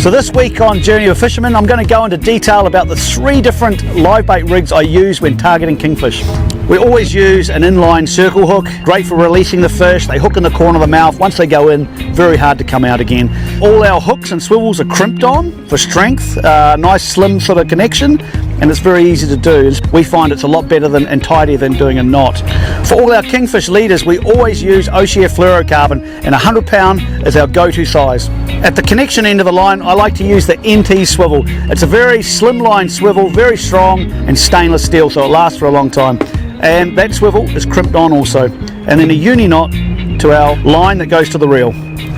So this week on Journey of a Fisherman, I'm going to go into detail about the 3 different live bait rigs I use when targeting kingfish. We always use an inline circle hook, great for releasing the fish. They hook in the corner of the mouth. Once they go in, very hard to come out again. All our hooks and swivels are crimped on for strength, nice slim sort of connection, and it's very easy to do. We find it's a lot better than and tidier than doing a knot. For all our kingfish leaders, we always use O'Shea fluorocarbon, and 100 pound is our go-to size. At the connection end of the line, I like to use the NT swivel. It's a very slimline swivel, very strong, and stainless steel, so it lasts for a long time. And that swivel is crimped on also. And then a uni knot to our line that goes to the reel.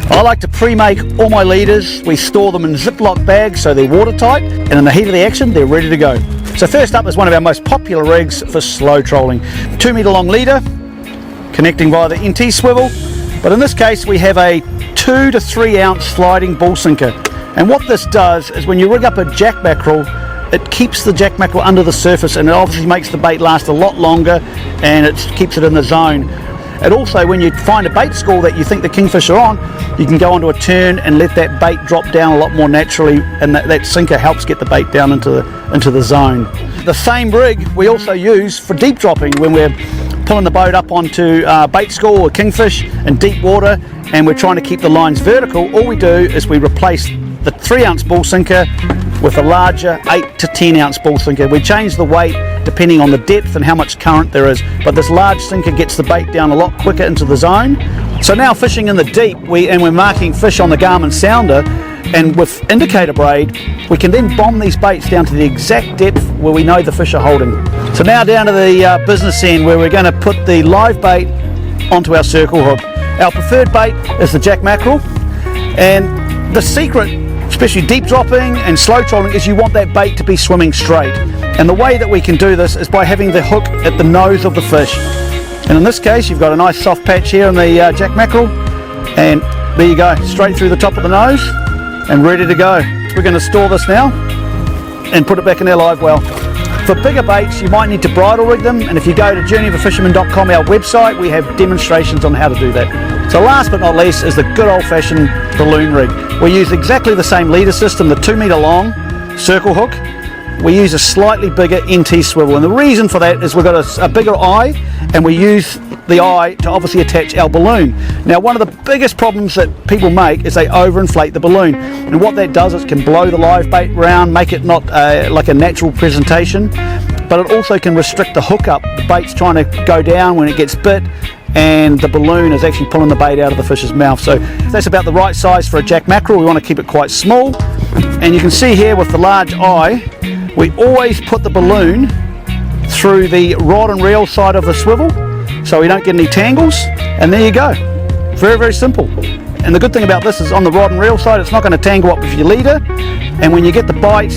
I like to pre-make all my leaders. We store them in Ziploc bags so they're watertight, and in the heat of the action, they're ready to go. So first up is one of our most popular rigs for slow trolling. 2 metre long leader, connecting via the NT swivel, but in this case we have a 2 to 3 ounce sliding ball sinker. And what this does is when you rig up a jack mackerel, it keeps the jack mackerel under the surface, and it obviously makes the bait last a lot longer, and it keeps it in the zone. And also, when you find a bait school that you think the kingfish are on, you can go onto a turn and let that bait drop down a lot more naturally, and that sinker helps get the bait down into the zone. The same rig we also use for deep dropping when we're pulling the boat up onto bait school or kingfish in deep water, and we're trying to keep the lines vertical. All we do is we replace the 3 ounce ball sinker with a larger 8 to 10 ounce ball sinker. We change the weight depending on the depth and how much current there is, but this large sinker gets the bait down a lot quicker into the zone. So now fishing in the deep, we're marking fish on the Garmin sounder, and with indicator braid we can then bomb these baits down to the exact depth where we know the fish are holding. So now down to the business end, where we're going to put the live bait onto our circle hook. Our preferred bait is the jack mackerel, and the secret, especially deep dropping and slow trolling, is you want that bait to be swimming straight. And the way that we can do this is by having the hook at the nose of the fish. And in this case, you've got a nice soft patch here on the jack mackerel, and there you go, straight through the top of the nose and ready to go. We're going to store this now and put it back in our live well. For bigger baits, you might need to bridle rig them, and if you go to journeyofaFisherman.com, our website, we have demonstrations on how to do that. So last but not least is the good old-fashioned balloon rig. We use exactly the same leader system, the 2 metre long circle hook. We use a slightly bigger NT swivel, and the reason for that is we've got a bigger eye, and we use the eye to obviously attach our balloon. Now, one of the biggest problems that people make is they overinflate the balloon, and what that does is it can blow the live bait round, make it not like a natural presentation, but it also can restrict the hookup. The bait's trying to go down when it gets bit, and the balloon is actually pulling the bait out of the fish's mouth. So that's about the right size for a jack mackerel. We want to keep it quite small, and you can see here with the large eye, we always put the balloon through the rod and reel side of the swivel so we don't get any tangles, and there you go. Very, very simple. And the good thing about this is on the rod and reel side, it's not going to tangle up with your leader, and when you get the bite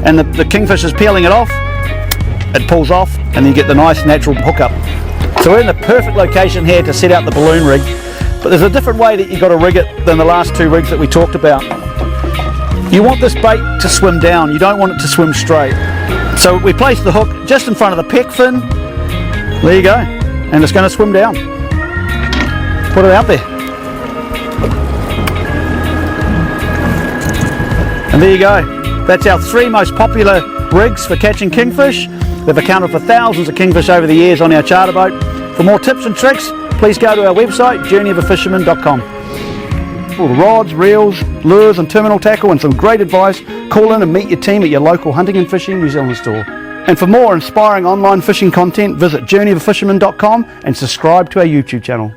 and the kingfish is peeling it off, it pulls off, and you get the nice natural hookup. So we're in the perfect location here to set out the balloon rig, but there's a different way that you've got to rig it than the last 2 rigs that we talked about. You want this bait to swim down, you don't want it to swim straight. So we place the hook just in front of the peck fin, there you go, and it's going to swim down. Put it out there. And there you go. That's our 3 most popular rigs for catching kingfish. They've accounted for thousands of kingfish over the years on our charter boat. For more tips and tricks, please go to our website, journeyofaFisherman.com. All the rods, reels, lures and terminal tackle, and some great advice. Call in and meet your team at your local Hunting and Fishing New Zealand store. And for more inspiring online fishing content, visit journeyofaFisherman.com and subscribe to our YouTube channel.